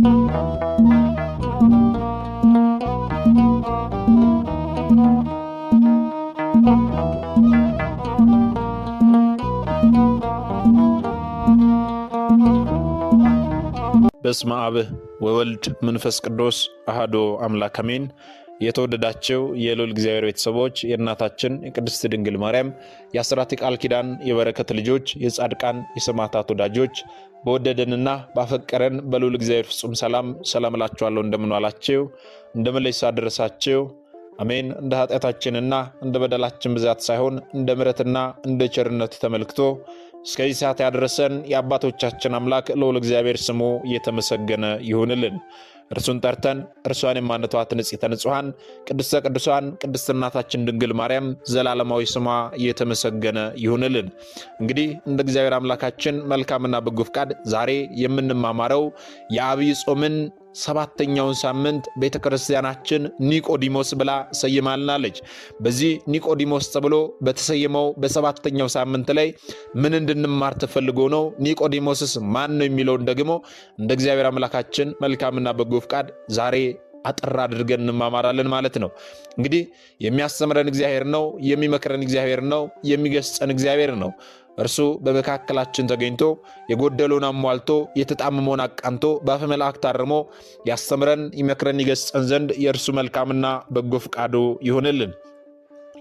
በስመ አብ ወወልድ መንፈስ ቅዱስ አሐዱ አምላክ አሜን። የተወደዳችሁ የልዑል እግዚአብሔር ቤተሰቦች የእናታችን የቅድስት ድንግል ማርያም የአስራት ቃል ኪዳን የበረከት ልጆች የጻድቃን የሰማዕታት ወዳጆች በወደደንና ባፈቀረን በልዑል እግዚአብሔር ፍጹም ሰላም እላችኋለሁ። እንደምን ዋላችሁ? እንደምን ለይሳ ደረሳችሁ? አሜን። እንደ ኃጢአታችንና እንደ በደላችን ብዛት ሳይሆን እንደ ምሕረትና እንደ ቸርነቱ ተመልክቶ እስከዚህ ሰዓት ያደረሰን የአባቶቻችን አምላክ ልዑል እግዚአብሔር ስሙ የተመሰገነ ይሁንልን። እርሱን ጠርተን እርሷን የማንተዋት ንጽሕተ ንጹሐን ቅድስተ ቅዱሳን ቅድስት እናታችን ድንግል ማርያም ዘላለማዊ ስሟ የተመሰገነ ይሁንልን። እንግዲህ እንደ እግዚአብሔር አምላካችን መልካምና በጎ ፍቃድ ዛሬ የምንማማረው የዐቢይ ጾምን ሰባተኛውን ሳምንት ቤተክርስቲያናችን ኒቆዲሞስ ብላ ሰይማልናለች። በዚህ ኒቆዲሞስ ተብሎ በተሰየመው በሰባተኛው ሳምንት ላይ ምን እንድንማር ተፈልጎ ነው? ኒቆዲሞስስ ማን ነው የሚለውን ደግሞ እንደ እግዚአብሔር አምላካችን መልካምና በጎ ፍቃድ ዛሬ አጥራ አድርገን እንማማራለን ማለት ነው። እንግዲህ የሚያስተምረን እግዚአብሔር ነው፣ የሚመክረን እግዚአብሔር ነው፣ የሚገስጸን እግዚአብሔር ነው። እርሱ በመካከላችን ተገኝቶ የጎደሉን አሟልቶ የተጣመመውን አቃንቶ በአፈ መላእክት አርሞ ያስተምረን ይመክረን ይገስጸን ዘንድ የእርሱ መልካምና በጎ ፍቃዱ ይሁንልን።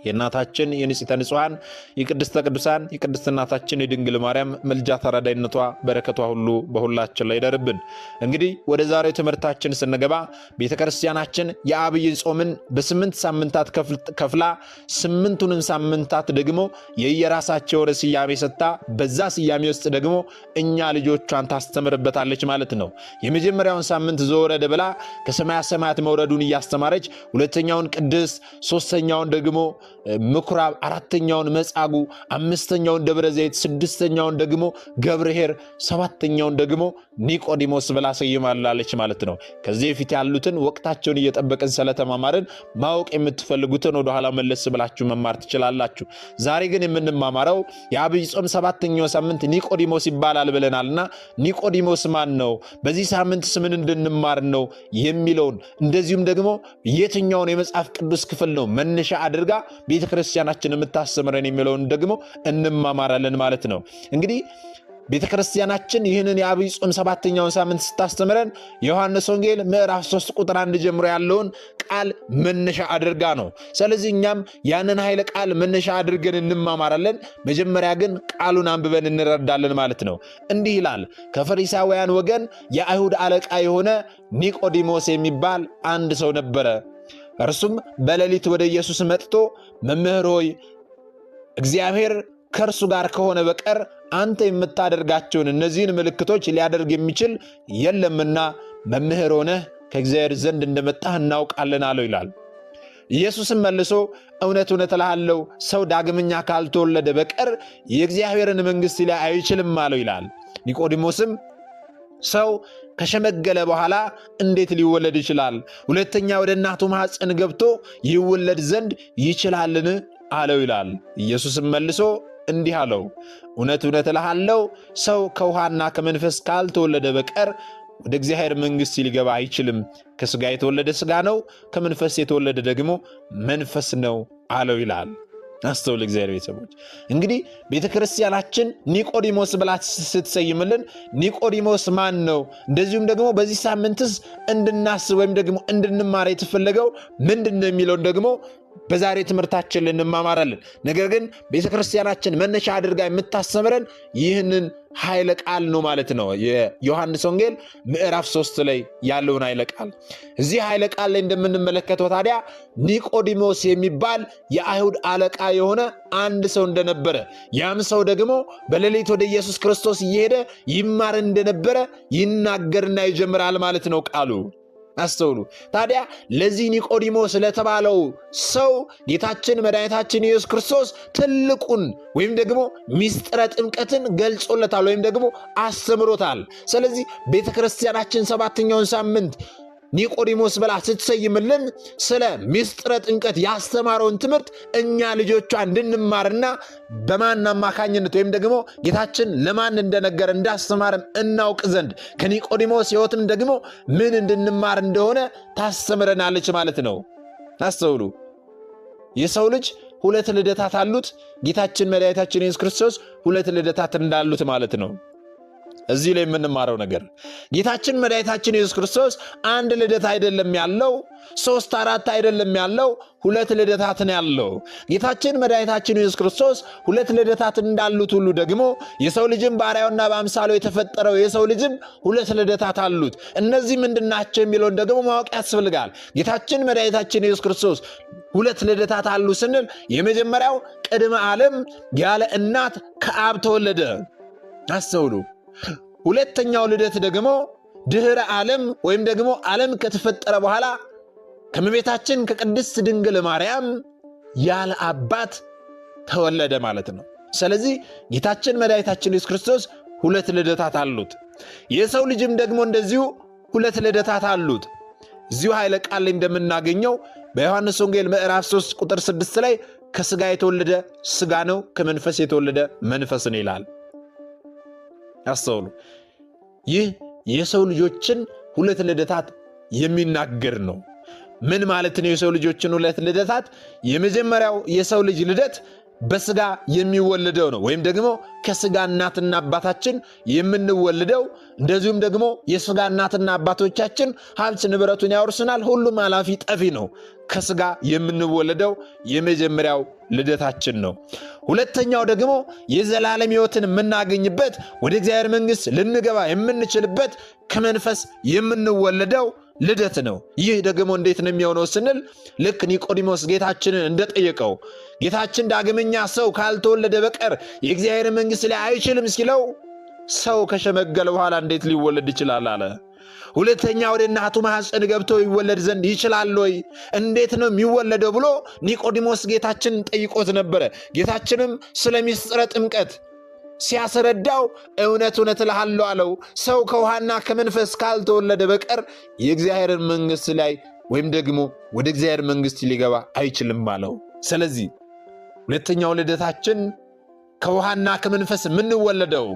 የእናታችን የንጽሕተ ንጹሐን የቅድስተ ቅዱሳን የቅድስት እናታችን የድንግል ማርያም መልጃ ተራዳይነቷ በረከቷ ሁሉ በሁላችን ላይ ይደርብን። እንግዲህ ወደ ዛሬው ትምህርታችን ስንገባ ቤተክርስቲያናችን የዐቢይ ጾምን በ8 ሳምንታት ከፍላ 8ቱንም ሳምንታት ደግሞ የየራሳቸው ወደ ስያሜ ሰጥታ በዛ ስያሜ ውስጥ ደግሞ እኛ ልጆቿን ታስተምርበታለች ማለት ነው። የመጀመሪያውን ሳምንት ዘወረደ ብላ ከሰማያ ሰማያት መውረዱን እያስተማረች፣ ሁለተኛውን ቅድስት፣ ሶስተኛውን ደግሞ ምኩራብ፣ አራተኛውን መጻጉዕ፣ አምስተኛውን ደብረ ዘይት፣ ስድስተኛውን ደግሞ ገብርኄር፣ ሰባተኛውን ደግሞ ኒቆዲሞስ ብላ ሰይማላለች ማለት ነው። ከዚህ በፊት ያሉትን ወቅታቸውን እየጠበቅን ስለተማማርን ማወቅ የምትፈልጉትን ወደ ኋላ መለስ ብላችሁ መማር ትችላላችሁ። ዛሬ ግን የምንማማረው የዐቢይ ጾም ሰባተኛው ሳምንት ኒቆዲሞስ ይባላል ብለናልና ኒቆዲሞስ ማን ነው? በዚህ ሳምንትስ ምን እንድንማር ነው የሚለውን እንደዚሁም ደግሞ የትኛውን የመጽሐፍ ቅዱስ ክፍል ነው መነሻ አድርጋ ቤተክርስቲያናችን የምታስተምረን የሚለውን ደግሞ እንማማራለን ማለት ነው። እንግዲህ ቤተክርስቲያናችን ይህንን የዐቢይ ጾም ሰባተኛውን ሳምንት ስታስተምረን ዮሐንስ ወንጌል ምዕራፍ 3 ቁጥር 1 ጀምሮ ያለውን ቃል መነሻ አድርጋ ነው። ስለዚህ እኛም ያንን ኃይለ ቃል መነሻ አድርገን እንማማራለን። መጀመሪያ ግን ቃሉን አንብበን እንረዳለን ማለት ነው። እንዲህ ይላል። ከፈሪሳውያን ወገን የአይሁድ አለቃ የሆነ ኒቆዲሞስ የሚባል አንድ ሰው ነበረ። እርሱም በሌሊት ወደ ኢየሱስ መጥቶ መምህር ሆይ እግዚአብሔር ከእርሱ ጋር ከሆነ በቀር አንተ የምታደርጋቸውን እነዚህን ምልክቶች ሊያደርግ የሚችል የለምና መምህር ሆነህ ከእግዚአብሔር ዘንድ እንደመጣህ እናውቃለን አለው ይላል። ኢየሱስም መልሶ እውነት እውነት እልሃለሁ ሰው ዳግመኛ ካልተወለደ በቀር የእግዚአብሔርን መንግሥት ሊያይ አይችልም አለው ይላል። ኒቆዲሞስም ሰው ከሸመገለ በኋላ እንዴት ሊወለድ ይችላል? ሁለተኛ ወደ እናቱ ማኅፀን ገብቶ ይወለድ ዘንድ ይችላልን? አለው ይላል። ኢየሱስም መልሶ እንዲህ አለው፣ እውነት እውነት እልሃለሁ ሰው ከውሃና ከመንፈስ ካልተወለደ በቀር ወደ እግዚአብሔር መንግሥት ሊገባ አይችልም። ከሥጋ የተወለደ ሥጋ ነው፣ ከመንፈስ የተወለደ ደግሞ መንፈስ ነው አለው ይላል። አስተውል እግዚአብሔር ቤተሰቦች። እንግዲህ ቤተክርስቲያናችን ኒቆዲሞስ ብላ ስትሰይምልን ኒቆዲሞስ ማን ነው? እንደዚሁም ደግሞ በዚህ ሳምንትስ እንድናስብ ወይም ደግሞ እንድንማር የተፈለገው ምንድን ነው የሚለውን ደግሞ በዛሬ ትምህርታችን ልንማማራለን። ነገር ግን ቤተክርስቲያናችን መነሻ አድርጋ የምታስተምረን ይህንን ኃይለ ቃል ነው ማለት ነው። የዮሐንስ ወንጌል ምዕራፍ 3 ላይ ያለውን ኃይለ ቃል እዚህ ኃይለ ቃል ላይ እንደምንመለከተው ታዲያ ኒቆዲሞስ የሚባል የአይሁድ አለቃ የሆነ አንድ ሰው እንደነበረ፣ ያም ሰው ደግሞ በሌሊት ወደ ኢየሱስ ክርስቶስ እየሄደ ይማር እንደነበረ ይናገርና ይጀምራል ማለት ነው ቃሉ። አስተውሉ። ታዲያ ለዚህ ኒቆዲሞስ ለተባለው ሰው ጌታችን መድኃኒታችን ኢየሱስ ክርስቶስ ትልቁን ወይም ደግሞ ሚስጥረ ጥምቀትን ገልጾለታል ወይም ደግሞ አስተምሮታል። ስለዚህ ቤተክርስቲያናችን ሰባተኛውን ሳምንት ኒቆዲሞስ ብላ ስትሰይምልን ስለ ምስጢረ ጥምቀት ያስተማረውን ትምህርት እኛ ልጆቿ እንድንማርና በማን አማካኝነት ወይም ደግሞ ጌታችን ለማን እንደነገረ እንዳስተማረን እናውቅ ዘንድ ከኒቆዲሞስ ሕይወትም ደግሞ ምን እንድንማር እንደሆነ ታስተምረናለች ማለት ነው። አስተውሉ። የሰው ልጅ ሁለት ልደታት አሉት። ጌታችን መድኃኒታችን ኢየሱስ ክርስቶስ ሁለት ልደታት እንዳሉት ማለት ነው። እዚህ ላይ የምንማረው ነገር ጌታችን መድኃኒታችን ኢየሱስ ክርስቶስ አንድ ልደት አይደለም ያለው፣ 3 4 አይደለም ያለው፣ ሁለት ልደታት ነው ያለው። ጌታችን መድኃኒታችን ኢየሱስ ክርስቶስ ሁለት ልደታት እንዳሉት ሁሉ ደግሞ የሰው ልጅም በአርአያውና በአምሳሉ የተፈጠረው የሰው ልጅም ሁለት ልደታት አሉት። እነዚህ ምንድናቸው የሚለውን ደግሞ ማወቅ ያስፈልጋል። ጌታችን መድኃኒታችን ኢየሱስ ክርስቶስ ሁለት ልደታት አሉ ስንል የመጀመሪያው ቅድመ ዓለም ያለ እናት ከአብ ተወለደ። አስተውሉ። ሁለተኛው ልደት ደግሞ ድህረ ዓለም ወይም ደግሞ ዓለም ከተፈጠረ በኋላ ከእመቤታችን ከቅድስት ድንግል ማርያም ያለ አባት ተወለደ ማለት ነው። ስለዚህ ጌታችን መድኃኒታችን ኢየሱስ ክርስቶስ ሁለት ልደታት አሉት። የሰው ልጅም ደግሞ እንደዚሁ ሁለት ልደታት አሉት። እዚሁ ኃይለ ቃል ላይ እንደምናገኘው በዮሐንስ ወንጌል ምዕራፍ 3 ቁጥር 6 ላይ ከሥጋ የተወለደ ሥጋ ነው፣ ከመንፈስ የተወለደ መንፈስ ነው ይላል። አስተውሉ። ይህ የሰው ልጆችን ሁለት ልደታት የሚናገር ነው። ምን ማለት ነው? የሰው ልጆችን ሁለት ልደታት። የመጀመሪያው የሰው ልጅ ልደት በሥጋ የሚወለደው ነው፣ ወይም ደግሞ ከሥጋ እናትና አባታችን የምንወልደው። እንደዚሁም ደግሞ የሥጋ እናትና አባቶቻችን ሀብት ንብረቱን ያወርሱናል። ሁሉም አላፊ ጠፊ ነው። ከሥጋ የምንወለደው የመጀመሪያው ልደታችን ነው። ሁለተኛው ደግሞ የዘላለም ሕይወትን የምናገኝበት ወደ እግዚአብሔር መንግሥት ልንገባ የምንችልበት ከመንፈስ የምንወለደው ልደት ነው። ይህ ደግሞ እንዴት ነው የሚሆነው ስንል ልክ ኒቆዲሞስ ጌታችንን እንደጠየቀው ጌታችን ዳግመኛ ሰው ካልተወለደ በቀር የእግዚአብሔር መንግሥት ላይ አይችልም ሲለው ሰው ከሸመገለ በኋላ እንዴት ሊወለድ ይችላል አለ። ሁለተኛ ወደ እናቱ ማኅፀን ገብቶ ይወለድ ዘንድ ይችላል ወይ? እንዴት ነው የሚወለደው ብሎ ኒቆዲሞስ ጌታችንን ጠይቆት ነበረ። ጌታችንም ስለ ምስጢረ ጥምቀት ሲያስረዳው እውነት እውነት እልሃለሁ አለው፣ ሰው ከውሃና ከመንፈስ ካልተወለደ በቀር የእግዚአብሔርን መንግሥት ላይ ወይም ደግሞ ወደ እግዚአብሔር መንግሥት ሊገባ አይችልም አለው። ስለዚህ ሁለተኛው ልደታችን ከውሃና ከመንፈስ የምንወለደው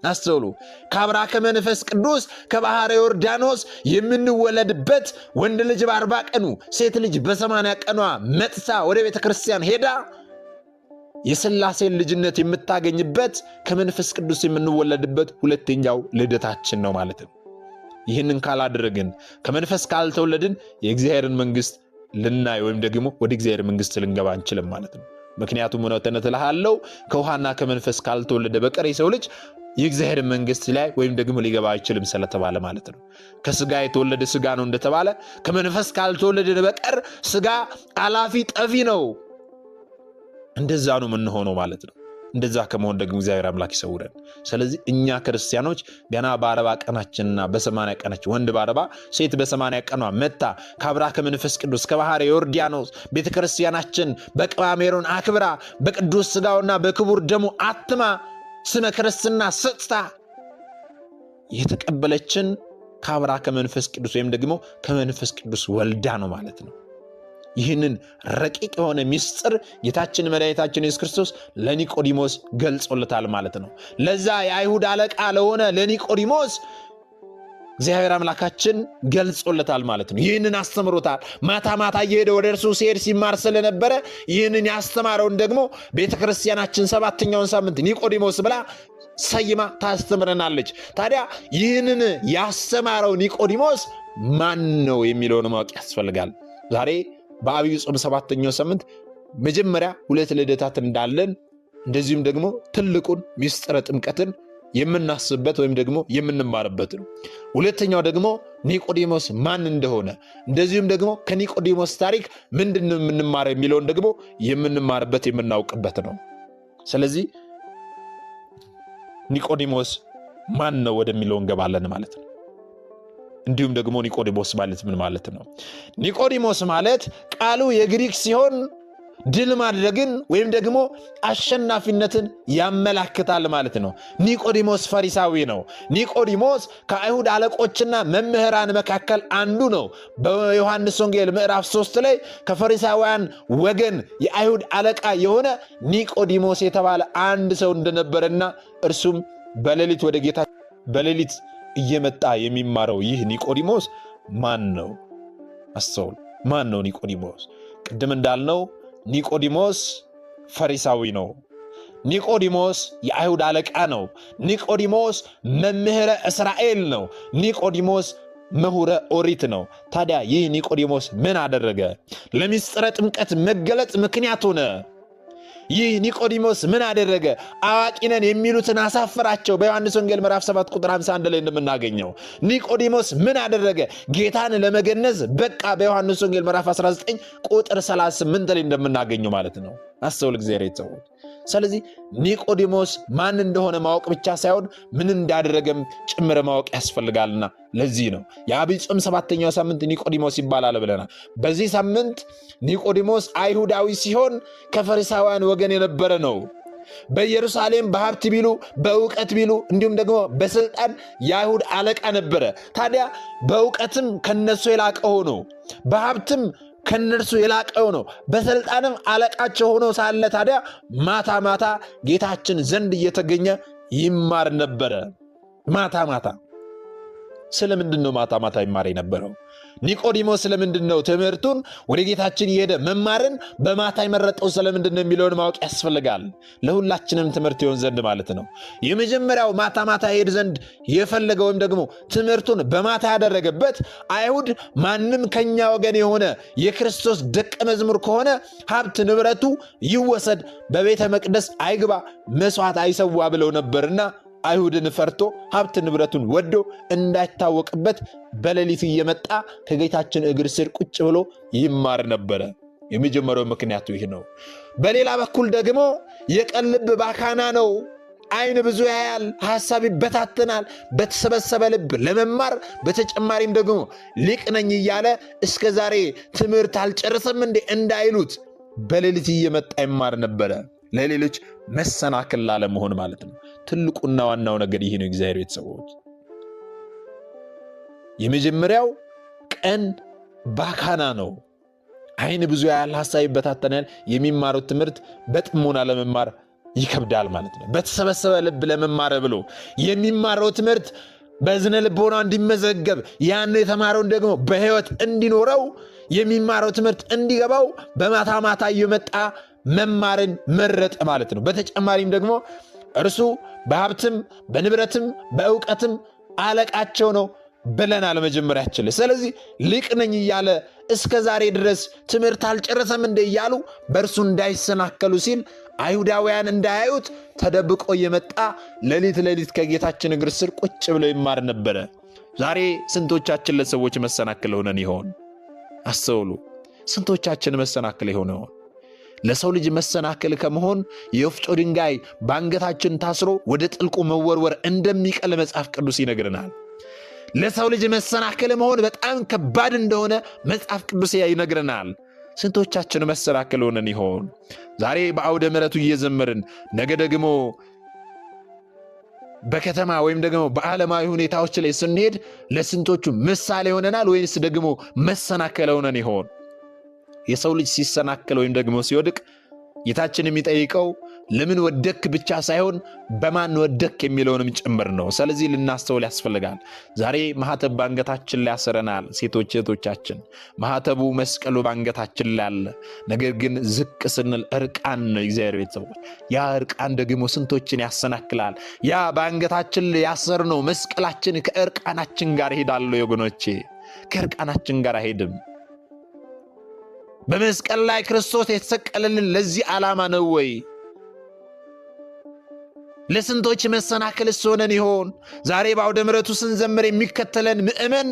አስተውሉ፣ ከአብራ ከመንፈስ ቅዱስ ከባሕረ ዮርዳኖስ የምንወለድበት ወንድ ልጅ በ40 ቀኑ ሴት ልጅ በ80 ቀኗ መጥታ ወደ ቤተ ክርስቲያን ሄዳ የሥላሴን ልጅነት የምታገኝበት ከመንፈስ ቅዱስ የምንወለድበት ሁለተኛው ልደታችን ነው ማለት ነው። ይህንን ካላደረግን ከመንፈስ ካልተወለድን የእግዚአብሔርን መንግሥት ልናይ ወይም ደግሞ ወደ እግዚአብሔር መንግሥት ልንገባ አንችልም ማለት ነው። ምክንያቱም እውነት እልሃለሁ ከውሃና ከመንፈስ ካልተወለደ በቀር የሰው ልጅ የእግዚአብሔር መንግሥት ላይ ወይም ደግሞ ሊገባ አይችልም ስለተባለ ማለት ነው። ከሥጋ የተወለደ ሥጋ ነው እንደተባለ ከመንፈስ ካልተወለደ በቀር ሥጋ አላፊ ጠፊ ነው። እንደዛ ነው የምንሆነው ማለት ነው። እንደዛ ከመሆን ደግሞ እግዚአብሔር አምላክ ይሰውረን። ስለዚህ እኛ ክርስቲያኖች ገና በ40 ቀናችንና በ80 ቀናችን ወንድ በ40 ሴት በ80 ቀኗ መታ ከአብራ ከመንፈስ ቅዱስ ከባሕረ ዮርዳኖስ ቤተ ክርስቲያናችን በቅባ ሜሮን አክብራ በቅዱስ ሥጋውና በክቡር ደሙ አትማ ስመ ክርስትና ሰጥታ የተቀበለችን ከአብራ ከመንፈስ ቅዱስ ወይም ደግሞ ከመንፈስ ቅዱስ ወልዳ ነው ማለት ነው። ይህንን ረቂቅ የሆነ ምስጢር ጌታችን መድኃኒታችን ኢየሱስ ክርስቶስ ለኒቆዲሞስ ገልጾለታል ማለት ነው። ለዛ የአይሁድ አለቃ ለሆነ ለኒቆዲሞስ እግዚአብሔር አምላካችን ገልጾለታል ማለት ነው። ይህንን አስተምሮታል። ማታ ማታ እየሄደ ወደ እርሱ ሲሄድ ሲማር ስለነበረ ይህንን ያስተማረውን ደግሞ ቤተ ክርስቲያናችን 7ኛውን ሳምንት ኒቆዲሞስ ብላ ሰይማ ታስተምረናለች። ታዲያ ይህንን ያስተማረው ኒቆዲሞስ ማን ነው የሚለውን ማወቅ ያስፈልጋል። ዛሬ በአብይ ጾም 7ኛው ሳምንት መጀመሪያ ሁለት ልደታት እንዳለን እንደዚሁም ደግሞ ትልቁን ምስጢረ ጥምቀትን የምናስብበት ወይም ደግሞ የምንማርበት ነው። ሁለተኛው ደግሞ ኒቆዲሞስ ማን እንደሆነ እንደዚሁም ደግሞ ከኒቆዲሞስ ታሪክ ምንድነው የምንማረው የሚለውን ደግሞ የምንማርበት የምናውቅበት ነው። ስለዚህ ኒቆዲሞስ ማን ነው ወደሚለው እንገባለን ማለት ነው። እንዲሁም ደግሞ ኒቆዲሞስ ማለት ምን ማለት ነው? ኒቆዲሞስ ማለት ቃሉ የግሪክ ሲሆን ድል ማድረግን ወይም ደግሞ አሸናፊነትን ያመላክታል ማለት ነው። ኒቆዲሞስ ፈሪሳዊ ነው። ኒቆዲሞስ ከአይሁድ አለቆችና መምህራን መካከል አንዱ ነው። በዮሐንስ ወንጌል ምዕራፍ 3 ላይ ከፈሪሳውያን ወገን የአይሁድ አለቃ የሆነ ኒቆዲሞስ የተባለ አንድ ሰው እንደነበረና እርሱም በሌሊት ወደ ጌታ በሌሊት እየመጣ የሚማረው ይህ ኒቆዲሞስ ማን ነው? አስተውል። ማን ነው ኒቆዲሞስ? ቅድም እንዳልነው ኒቆዲሞስ ፈሪሳዊ ነው። ኒቆዲሞስ የአይሁድ አለቃ ነው። ኒቆዲሞስ መምህረ እስራኤል ነው። ኒቆዲሞስ ምሁረ ኦሪት ነው። ታዲያ ይህ ኒቆዲሞስ ምን አደረገ? ለምስጢረ ጥምቀት መገለጥ ምክንያት ሆነ። ይህ ኒቆዲሞስ ምን አደረገ? አዋቂ ነን የሚሉትን አሳፈራቸው። በዮሐንስ ወንጌል ምዕራፍ 7 ቁጥር 51 ላይ እንደምናገኘው ኒቆዲሞስ ምን አደረገ? ጌታን ለመገነዝ በቃ። በዮሐንስ ወንጌል ምዕራፍ 19 ቁጥር 38 ላይ እንደምናገኘው ማለት ነው። አስተውል እግዚአብሔር የተሰውት። ስለዚህ ኒቆዲሞስ ማን እንደሆነ ማወቅ ብቻ ሳይሆን ምን እንዳደረገም ጭምር ማወቅ ያስፈልጋልና ለዚህ ነው የዐቢይ ጾም 7ኛው ሳምንት ኒቆዲሞስ ይባላል ብለናል። በዚህ ሳምንት ኒቆዲሞስ አይሁዳዊ ሲሆን ከፈሪሳውያን ወገን የነበረ ነው። በኢየሩሳሌም በሀብት ቢሉ በእውቀት ቢሉ እንዲሁም ደግሞ በስልጣን የአይሁድ አለቃ ነበረ። ታዲያ በእውቀትም ከነሱ የላቀ ሆኖ በሀብትም ከነርሱ የላቀው ነው። በስልጣንም አለቃቸው ሆኖ ሳለ ታዲያ ማታ ማታ ጌታችን ዘንድ እየተገኘ ይማር ነበረ። ማታ ማታ ስለምንድን ነው ማታ ማታ ይማር የነበረው? ኒቆዲሞስ ስለምንድን ነው ትምህርቱን ወደ ጌታችን እየሄደ መማርን በማታ የመረጠው? ስለምንድን ነው የሚለውን ማወቅ ያስፈልጋል። ለሁላችንም ትምህርት ይሆን ዘንድ ማለት ነው። የመጀመሪያው ማታ ማታ ይሄድ ዘንድ የፈለገው ወይም ደግሞ ትምህርቱን በማታ ያደረገበት አይሁድ ማንም ከኛ ወገን የሆነ የክርስቶስ ደቀ መዝሙር ከሆነ ሀብት ንብረቱ ይወሰድ፣ በቤተ መቅደስ አይግባ፣ መስዋዕት አይሰዋ ብለው ነበርና አይሁድን ፈርቶ ሀብት ንብረቱን ወዶ እንዳይታወቅበት በሌሊት እየመጣ ከጌታችን እግር ስር ቁጭ ብሎ ይማር ነበረ። የመጀመሪያው ምክንያቱ ይህ ነው። በሌላ በኩል ደግሞ የቀን ልብ ባካና ነው። አይን ብዙ ያያል፣ ሐሳብ ይበታተናል። በተሰበሰበ ልብ ለመማር በተጨማሪም ደግሞ ሊቅ ነኝ እያለ እስከ ዛሬ ትምህርት አልጨረሰም እንዴ እንዳይሉት በሌሊት እየመጣ ይማር ነበረ። ለሌሎች መሰናክል ላለመሆን ማለት ነው። ትልቁና ዋናው ነገር ይህ ነው። እግዚአብሔር ቤተሰቦች፣ የመጀመሪያው ቀን ባካና ነው። አይን ብዙ ያያል፣ ሐሳብ ይበታተናል። የሚማሩት ትምህርት በጥሞና ለመማር ይከብዳል ማለት ነው። በተሰበሰበ ልብ ለመማር ብሎ የሚማረው ትምህርት በዝነ ልቦና እንዲመዘገብ ያን የተማረውን ደግሞ በሕይወት እንዲኖረው የሚማረው ትምህርት እንዲገባው በማታ ማታ እየመጣ መማርን መረጠ ማለት ነው። በተጨማሪም ደግሞ እርሱ በሀብትም በንብረትም በእውቀትም አለቃቸው ነው ብለናል መጀመሪያችን ላይ። ስለዚህ ሊቅ ነኝ እያለ እስከ ዛሬ ድረስ ትምህርት አልጨረሰም እንደ እያሉ በእርሱ እንዳይሰናከሉ ሲል አይሁዳውያን እንዳያዩት ተደብቆ እየመጣ ሌሊት ሌሊት ከጌታችን እግር ስር ቁጭ ብሎ ይማር ነበረ። ዛሬ ስንቶቻችን ለሰዎች መሰናክል ሆነን ይሆን? አስተውሉ። ስንቶቻችን መሰናክል ሆነን ይሆን? ለሰው ልጅ መሰናክል ከመሆን የወፍጮ ድንጋይ በአንገታችን ታስሮ ወደ ጥልቁ መወርወር እንደሚቀል መጽሐፍ ቅዱስ ይነግረናል። ለሰው ልጅ መሰናክል መሆን በጣም ከባድ እንደሆነ መጽሐፍ ቅዱስ ይነግረናል። ስንቶቻችን መሰናክል ሆነን ይሆን? ዛሬ በአውደ ምሕረቱ እየዘመርን ነገ ደግሞ በከተማ ወይም ደግሞ በዓለማዊ ሁኔታዎች ላይ ስንሄድ ለስንቶቹ ምሳሌ ሆነናል ወይስ ደግሞ መሰናከል ሆነን ይሆን? የሰው ልጅ ሲሰናከል ወይም ደግሞ ሲወድቅ ጌታችን የሚጠይቀው ለምን ወደክ ብቻ ሳይሆን በማን ወደክ የሚለውንም ጭምር ነው። ስለዚህ ልናስተውል ያስፈልጋል። ዛሬ ማህተብ ባንገታችን ላይ ያስረናል። ሴቶች እህቶቻችን፣ ማህተቡ መስቀሉ ባንገታችን ላይ አለ። ነገር ግን ዝቅ ስንል እርቃን ነው። እግዚአብሔር ቤተሰቦች፣ ያ እርቃን ደግሞ ስንቶችን ያሰናክላል። ያ ባንገታችን ላይ ያሰርነው መስቀላችን ከእርቃናችን ጋር ይሄዳል። ወገኖቼ፣ ከእርቃናችን ጋር አይሄድም። በመስቀል ላይ ክርስቶስ የተሰቀለልን ለዚህ ዓላማ ነው ወይ? ለስንቶች መሰናክል ሆነን ይሆን? ዛሬ በአውደ ምሕረቱ ስንዘምር የሚከተለን ምእመን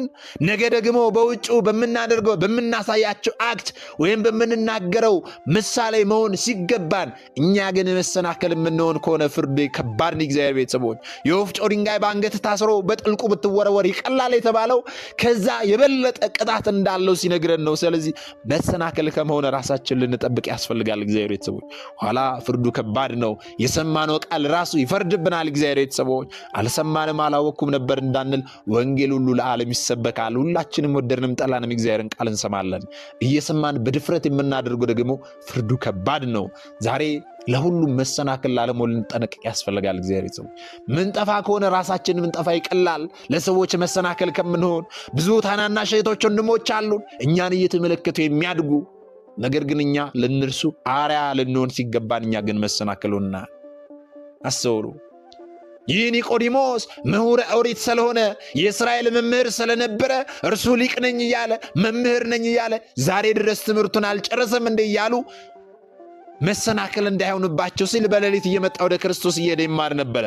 ነገ ደግሞ በውጭው በምናደርገው በምናሳያቸው አክት ወይም በምንናገረው ምሳሌ መሆን ሲገባን እኛ ግን መሰናክል የምንሆን ከሆነ ፍርዱ ከባድ ነው። እግዚአብሔር ቤተሰቦች የወፍጮ ድንጋይ በአንገት ታስሮ በጥልቁ ብትወረወር ይቀላል የተባለው ከዛ የበለጠ ቅጣት እንዳለው ሲነግረን ነው። ስለዚህ መሰናክል ከመሆን ራሳችን ልንጠብቅ ያስፈልጋል። እግዚአብሔር ቤተሰቦች ኋላ ፍርዱ ከባድ ነው። የሰማነው ቃል ራሱ ይፈርድብናል። እግዚአብሔር ቤተሰቦች አልሰማንም አላወኩም ነበር እንዳንል ወንጌል ሁሉ ለዓለም ይሰበካል። ሁላችንም ወደድንም ጠላንም እግዚአብሔርን ቃል እንሰማለን። እየሰማን በድፍረት የምናደርገው ደግሞ ፍርዱ ከባድ ነው። ዛሬ ለሁሉም መሰናክል ላለመሆን ልንጠነቀቅ ያስፈልጋል። እግዚአብሔር ቤተሰቦች ምንጠፋ ከሆነ ራሳችን ምንጠፋ ይቀላል። ለሰዎች መሰናክል ከምንሆን ብዙ ታናናሽ እህቶች ወንድሞች አሉን እኛን እየተመለከቱ የሚያድጉ ነገር ግን እኛ ለነርሱ አርአያ ልንሆን ሲገባን እኛ ግን መሰናክሉና አስተውሉ። ይህ ኒቆዲሞስ ምሁረ ኦሪት ስለሆነ የእስራኤል መምህር ስለነበረ እርሱ ሊቅ ነኝ እያለ መምህር ነኝ እያለ ዛሬ ድረስ ትምህርቱን አልጨረሰም እንደ እያሉ መሰናክል እንዳይሆንባቸው ሲል በሌሊት እየመጣ ወደ ክርስቶስ እየሄደ ይማር ነበረ።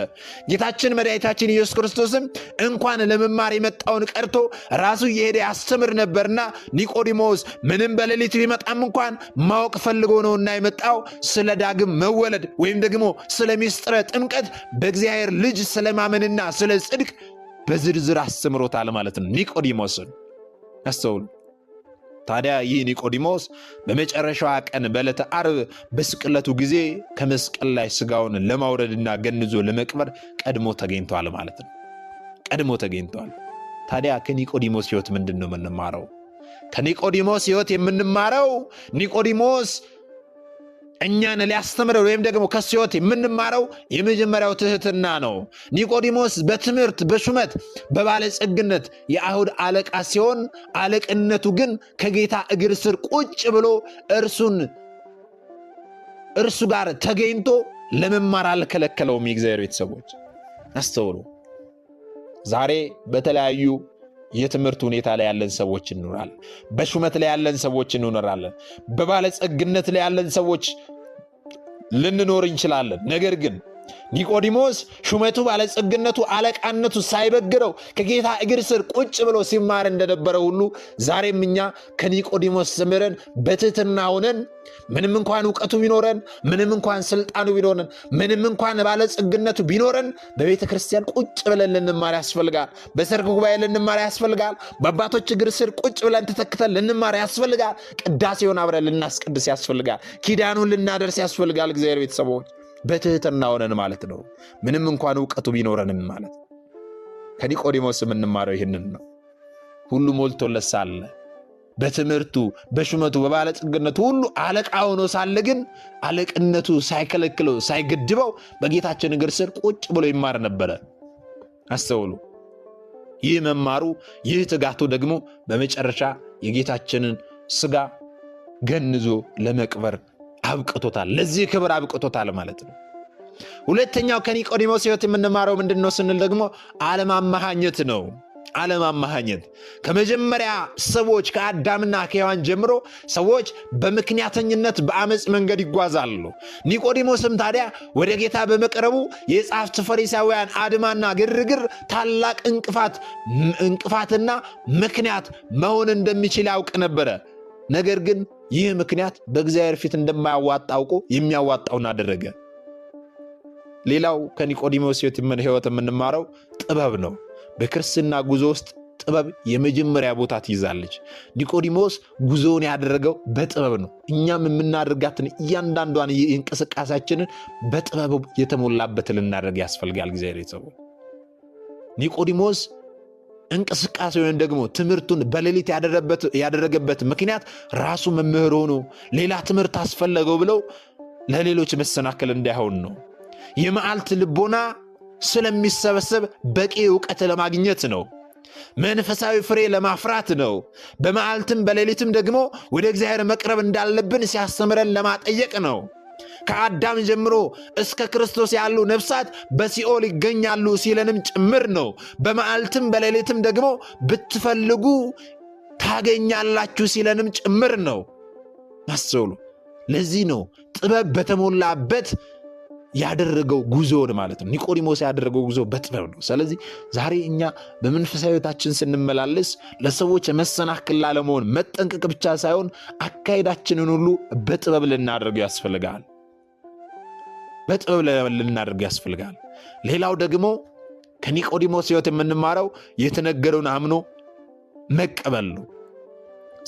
ጌታችን መድኃኒታችን ኢየሱስ ክርስቶስም እንኳን ለመማር የመጣውን ቀርቶ ራሱ እየሄደ ያስተምር ነበርና ኒቆዲሞስ ምንም በሌሊት ቢመጣም እንኳን ማወቅ ፈልጎ ነውና የመጣው ስለ ዳግም መወለድ ወይም ደግሞ ስለ ሚስጥረ ጥምቀት በእግዚአብሔር ልጅ ስለማመንና ስለ ጽድቅ በዝርዝር አስተምሮታል ማለት ነው ኒቆዲሞስን። አስተውሉ። ታዲያ ይህ ኒቆዲሞስ በመጨረሻዋ ቀን በዕለተ ዓርብ በስቅለቱ ጊዜ ከመስቀል ላይ ስጋውን ለማውረድና ገንዞ ለመቅበር ቀድሞ ተገኝቷል ማለት ነው። ቀድሞ ተገኝቷል። ታዲያ ከኒቆዲሞስ ሕይወት ምንድን ነው የምንማረው? ከኒቆዲሞስ ሕይወት የምንማረው ኒቆዲሞስ እኛን ሊያስተምረው ወይም ደግሞ ከሱ ሕይወት የምንማረው የመጀመሪያው ትህትና ነው። ኒቆዲሞስ በትምህርት በሹመት በባለጸግነት የአይሁድ አለቃ ሲሆን አለቅነቱ ግን ከጌታ እግር ስር ቁጭ ብሎ እርሱ ጋር ተገኝቶ ለመማር አልከለከለውም። የእግዚአብሔር ቤተሰቦች አስተውሉ። ዛሬ በተለያዩ የትምህርት ሁኔታ ላይ ያለን ሰዎች እንኖራለን። በሹመት ላይ ያለን ሰዎች እንኖራለን። በባለጸግነት ላይ ያለን ሰዎች ልንኖር እንችላለን። ነገር ግን ኒቆዲሞስ ሹመቱ ባለጸግነቱ አለቃነቱ ሳይበግረው ከጌታ እግር ስር ቁጭ ብሎ ሲማር እንደነበረ ሁሉ ዛሬም እኛ ከኒቆዲሞስ ተምረን በትህትና ሆነን ምንም እንኳን ዕውቀቱ ቢኖረን ምንም እንኳን ስልጣኑ ቢኖረን ምንም እንኳን ባለጸግነቱ ቢኖረን በቤተ ክርስቲያን ቁጭ ብለን ልንማር ያስፈልጋል። በሰርክ ጉባኤ ልንማር ያስፈልጋል። በአባቶች እግር ስር ቁጭ ብለን ተተክተን ልንማር ያስፈልጋል። ቅዳሴውን አብረን ልናስቀድስ ያስፈልጋል። ኪዳኑን ልናደርስ ያስፈልጋል። እግዚአብሔር ቤተሰቦች በትህትና ሆነን ማለት ነው። ምንም እንኳን ዕውቀቱ ቢኖረንም ማለት ነው። ከኒቆዲሞስ የምንማረው ይህንን ነው። ሁሉ ሞልቶለት ሳለ በትምህርቱ በሹመቱ በባለጸግነቱ ሁሉ አለቃ ሆኖ ሳለ ግን አለቅነቱ ሳይከለክለው ሳይገድበው በጌታችን እግር ስር ቁጭ ብሎ ይማር ነበረ። አስተውሉ። ይህ መማሩ ይህ ትጋቱ ደግሞ በመጨረሻ የጌታችንን ስጋ ገንዞ ለመቅበር አብቅቶታል። ለዚህ ክብር አብቅቶታል ማለት ነው። ሁለተኛው ከኒቆዲሞስ ሕይወት የምንማረው ምንድን ነው ስንል ደግሞ አለማመሃኘት ነው። አለማመሃኘት ከመጀመሪያ ሰዎች ከአዳምና ከሔዋን ጀምሮ ሰዎች በምክንያተኝነት በአመፅ መንገድ ይጓዛሉ። ኒቆዲሞስም ታዲያ ወደ ጌታ በመቅረቡ የጸሐፍት ፈሪሳውያን አድማና ግርግር ታላቅ እንቅፋትና ምክንያት መሆን እንደሚችል ያውቅ ነበረ። ነገር ግን ይህ ምክንያት በእግዚአብሔር ፊት እንደማያዋጣ አውቆ የሚያዋጣውን አደረገ። ሌላው ከኒቆዲሞስ ሕይወት የምንማረው ጥበብ ነው። በክርስትና ጉዞ ውስጥ ጥበብ የመጀመሪያ ቦታ ትይዛለች። ኒቆዲሞስ ጉዞውን ያደረገው በጥበብ ነው። እኛም የምናደርጋትን እያንዳንዷን እንቅስቃሴያችንን በጥበብ የተሞላበት ልናደርግ ያስፈልጋል። እግዚአብሔር ይሰው ኒቆዲሞስ እንቅስቃሴ ወይም ደግሞ ትምህርቱን በሌሊት ያደረገበት ምክንያት ራሱ መምህር ሆኖ ሌላ ትምህርት አስፈለገው ብለው ለሌሎች መሰናከል እንዳይሆን ነው። የመዓልት ልቦና ስለሚሰበሰብ በቂ ዕውቀት ለማግኘት ነው። መንፈሳዊ ፍሬ ለማፍራት ነው። በመዓልትም በሌሊትም ደግሞ ወደ እግዚአብሔር መቅረብ እንዳለብን ሲያስተምረን ለማጠየቅ ነው። ከአዳም ጀምሮ እስከ ክርስቶስ ያሉ ነፍሳት በሲኦል ይገኛሉ ሲለንም ጭምር ነው። በመዓልትም በሌሊትም ደግሞ ብትፈልጉ ታገኛላችሁ ሲለንም ጭምር ነው። አስተውሉ። ለዚህ ነው ጥበብ በተሞላበት ያደረገው ጉዞን ማለት ነው። ኒቆዲሞስ ያደረገው ጉዞ በጥበብ ነው። ስለዚህ ዛሬ እኛ በመንፈሳዊ ሕይወታችን ስንመላለስ ለሰዎች መሰናክል ላለመሆን መጠንቀቅ ብቻ ሳይሆን አካሄዳችንን ሁሉ በጥበብ ልናደርገው ያስፈልጋል። በጥበብ ልናደርገው ያስፈልጋል። ሌላው ደግሞ ከኒቆዲሞስ ሕይወት የምንማረው የተነገረውን አምኖ መቀበል ነው።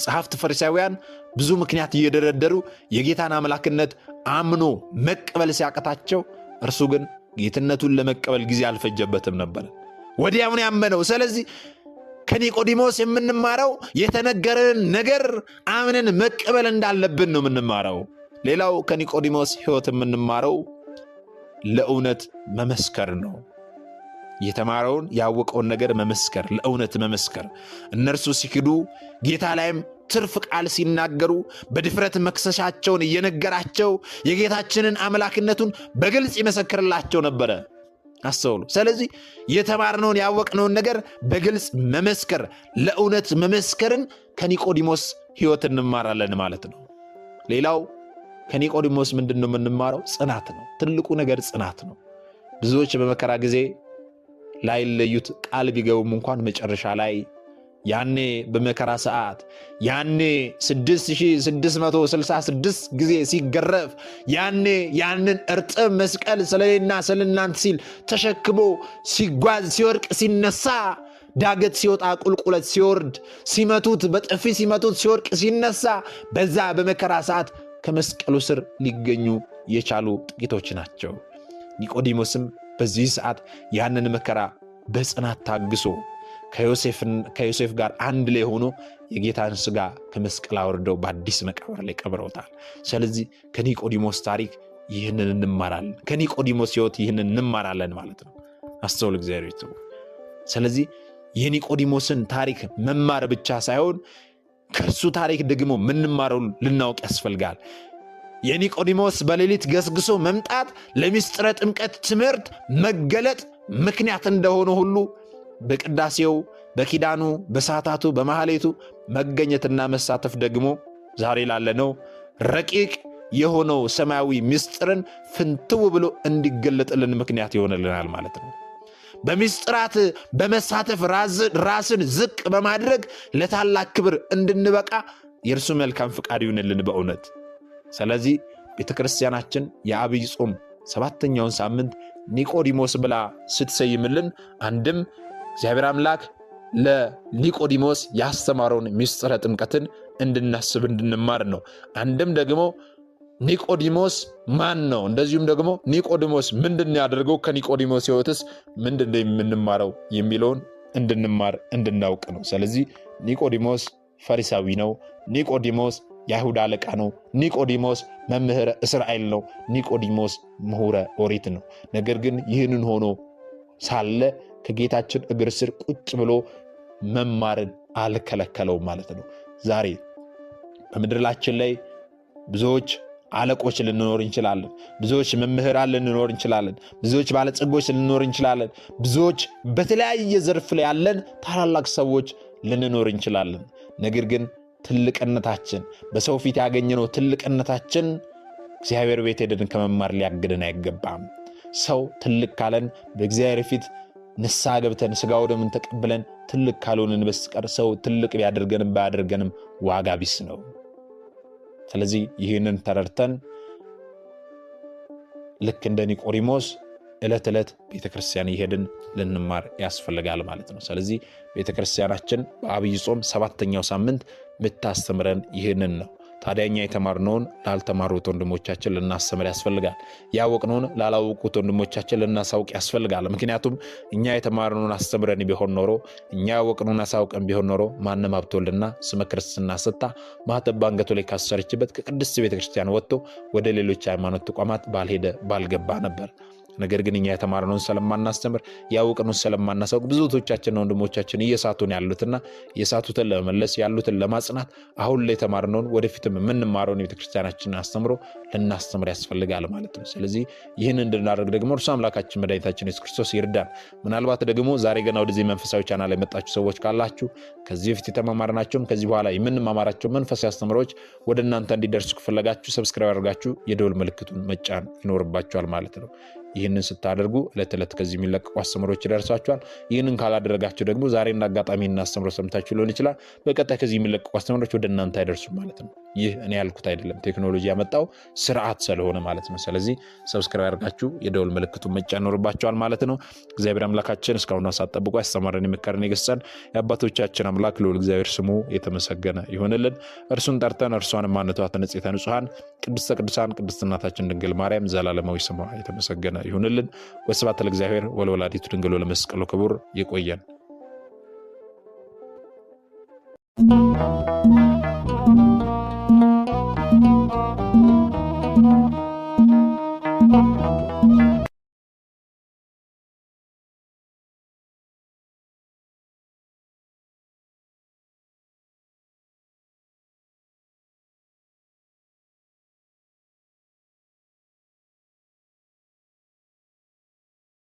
ጸሐፍት ፈሪሳውያን ብዙ ምክንያት እየደረደሩ የጌታን አምላክነት አምኖ መቀበል ሲያቀታቸው፣ እርሱ ግን ጌትነቱን ለመቀበል ጊዜ አልፈጀበትም ነበር፣ ወዲያውኑ ያመነው። ስለዚህ ከኒቆዲሞስ የምንማረው የተነገረን ነገር አምነን መቀበል እንዳለብን ነው የምንማረው። ሌላው ከኒቆዲሞስ ሕይወት የምንማረው ለእውነት መመስከር ነው። የተማረውን ያወቀውን ነገር መመስከር፣ ለእውነት መመስከር። እነርሱ ሲክዱ ጌታ ላይም ትርፍ ቃል ሲናገሩ በድፍረት መክሰሻቸውን እየነገራቸው የጌታችንን አምላክነቱን በግልጽ ይመሰክርላቸው ነበረ። አስተውሉ። ስለዚህ የተማርነውን ያወቅነውን ነገር በግልጽ መመስከር፣ ለእውነት መመስከርን ከኒቆዲሞስ ሕይወት እንማራለን ማለት ነው። ሌላው ከኒቆዲሞስ ምንድን ነው የምንማረው? ጽናት ነው። ትልቁ ነገር ጽናት ነው። ብዙዎች በመከራ ጊዜ ላይለዩት ቃል ቢገቡም እንኳን መጨረሻ ላይ ያኔ በመከራ ሰዓት ያኔ 6666 ጊዜ ሲገረፍ ያኔ ያንን እርጥብ መስቀል ስለኔና ስለናንተ ሲል ተሸክሞ ሲጓዝ ሲወድቅ ሲነሳ ዳገት ሲወጣ ቁልቁለት ሲወርድ ሲመቱት በጥፊ ሲመቱት ሲወድቅ ሲነሳ በዛ በመከራ ሰዓት ከመስቀሉ ስር ሊገኙ የቻሉ ጥቂቶች ናቸው። ኒቆዲሞስም በዚህ ሰዓት ያንን መከራ በጽናት ታግሶ ከዮሴፍ ጋር አንድ ላይ ሆኖ የጌታን ሥጋ ከመስቀል አውርደው በአዲስ መቃብር ላይ ቀብረውታል። ስለዚህ ከኒቆዲሞስ ታሪክ ይህንን እንማራለን፣ ከኒቆዲሞስ ሕይወት ይህንን እንማራለን ማለት ነው። አስተውል እግዚአብሔር ይተው። ስለዚህ የኒቆዲሞስን ታሪክ መማር ብቻ ሳይሆን ከእርሱ ታሪክ ደግሞ ምንማረው ልናውቅ ያስፈልጋል። የኒቆዲሞስ በሌሊት ገስግሶ መምጣት ለምስጢረ ጥምቀት ትምህርት መገለጥ ምክንያት እንደሆነ ሁሉ በቅዳሴው በኪዳኑ በሰዓታቱ በማህሌቱ መገኘትና መሳተፍ ደግሞ ዛሬ ላለነው ረቂቅ የሆነው ሰማያዊ ምስጢርን ፍንትው ብሎ እንዲገለጥልን ምክንያት ይሆንልናል ማለት ነው። በምስጢራት በመሳተፍ ራስን ዝቅ በማድረግ ለታላቅ ክብር እንድንበቃ የእርሱ መልካም ፍቃድ ይሁንልን በእውነት። ስለዚህ ቤተክርስቲያናችን የአብይ ጾም 7ኛውን ሳምንት ኒቆዲሞስ ብላ ስትሰይምልን አንድም እግዚአብሔር አምላክ ለኒቆዲሞስ ያስተማረውን ምስጢረ ጥምቀትን እንድናስብ እንድንማር ነው። አንድም ደግሞ ኒቆዲሞስ ማን ነው? እንደዚሁም ደግሞ ኒቆዲሞስ ምንድነው ያደርገው? ከኒቆዲሞስ ሕይወትስ ምንድነው የምንማረው የሚለውን እንድንማር እንድናውቅ ነው። ስለዚህ ኒቆዲሞስ ፈሪሳዊ ነው። ኒቆዲሞስ የአይሁድ አለቃ ነው። ኒቆዲሞስ መምህረ እስራኤል ነው። ኒቆዲሞስ ምሁረ ኦሪት ነው። ነገር ግን ይህንን ሆኖ ሳለ ከጌታችን እግር ስር ቁጭ ብሎ መማርን አልከለከለው ማለት ነው። ዛሬ በምድራችን ላይ ብዙዎች አለቆች ልንኖር እንችላለን። ብዙዎች መምህራን ልንኖር እንችላለን። ብዙዎች ባለጸጎች ልንኖር እንችላለን። ብዙዎች በተለያየ ዘርፍ ላይ ያለን ታላላቅ ሰዎች ልንኖር እንችላለን። ነገር ግን ትልቅነታችን በሰው ፊት ያገኘነው ትልቅነታችን እግዚአብሔር ቤት ሄደን ከመማር ሊያግደን አይገባም። ሰው ትልቅ ካለን በእግዚአብሔር ፊት ንስሐ ገብተን ሥጋው ደሙን ተቀብለን ትልቅ ካልሆንን በስተቀር ሰው ትልቅ ቢያደርገንም ባያደርገንም ዋጋ ቢስ ነው። ስለዚህ ይህንን ተረድተን ልክ እንደ ኒቆዲሞስ ዕለት ዕለት ቤተክርስቲያን ይሄድን ልንማር ያስፈልጋል ማለት ነው። ስለዚህ ቤተክርስቲያናችን በአብይ ጾም 7ኛው ሳምንት ምታስተምረን ይህንን ነው። ታዲያኛ የተማርነውን ላልተማሩት ወንድሞቻችን ልናስተምር ያስፈልጋል። ያወቅነውን ላላወቁት ወንድሞቻችን ልናሳውቅ ያስፈልጋል። ምክንያቱም እኛ የተማርነውን አስተምረን ቢሆን ኖሮ እኛ ያወቅነውን አሳውቀን ቢሆን ኖሮ ማንም ሀብቶልና ስመ ክርስትና ሰጥታ ማኅተብ በአንገቱ ላይ ካሰረችበት ከቅድስት ቤተክርስቲያን ወጥቶ ወደ ሌሎች ሃይማኖት ተቋማት ባልሄደ ባልገባ ነበር። ነገር ግን እኛ የተማርነውን ስለማናስተምር ያውቅነውን ስለማናሳውቅ ብዙዎቻችን ወንድሞቻችን እየሳቱን ያሉትና የሳቱትን ለመመለስ ያሉትን ለማጽናት አሁን ላይ የተማርነውን ወደፊትም የምንማረውን የቤተክርስቲያናችንን አስተምሮ ልናስተምር ያስፈልጋል ማለት ነው። ስለዚህ ይህን እንድናደርግ ደግሞ እርሱ አምላካችን መድኃኒታችን ኢየሱስ ክርስቶስ ይርዳን። ምናልባት ደግሞ ዛሬ ገና ወደዚህ መንፈሳዊ ቻናል ላይ መጣችሁ ሰዎች ካላችሁ ከዚህ በፊት የተማማርናቸውም ከዚህ በኋላ የምንማማራቸው መንፈሳዊ አስተምሮች ወደ እናንተ እንዲደርሱ ከፈለጋችሁ ሰብስክራይብ አድርጋችሁ የደወል ምልክቱን መጫን ይኖርባችኋል ማለት ነው። ይህንን ስታደርጉ ዕለት ዕለት ከዚህ የሚለቀቁ አስተምሮች ይደርሳችኋል። ይህንን ካላደረጋችሁ ደግሞ ዛሬ እንዳጋጣሚ እናስተምሮ ሰምታችሁ ሊሆን ይችላል፣ በቀጣይ ከዚህ የሚለቀቁ አስተምሮች ወደ እናንተ አይደርሱም ማለት ነው። ይህ እኔ ያልኩት አይደለም፣ ቴክኖሎጂ ያመጣው ስርዓት ስለሆነ ማለት ነው። ስለዚህ ሰብስክራይብ አድርጋችሁ የደወል ምልክቱን መጫን ይኖርባችኋል ማለት ነው። እግዚአብሔር አምላካችን እስካሁን ሰዓት ጠብቆ ያስተማረን የመከረን የገሰጸን የአባቶቻችን አምላክ ልዑል እግዚአብሔር ስሙ የተመሰገነ ይሁንልን። እርሱን ጠርተን እርሷን ማንተዋት ንጽሕተ ንጹሐን ቅድስተ ቅዱሳን ቅድስት እናታችን ድንግል ማርያም ዘላለማዊ ስሟ የተመሰገነ ይሁንልን። ወስብሐት ለእግዚአብሔር ወለወላዲቱ ድንግል ወለመስቀሉ ክቡር። ይቆየን።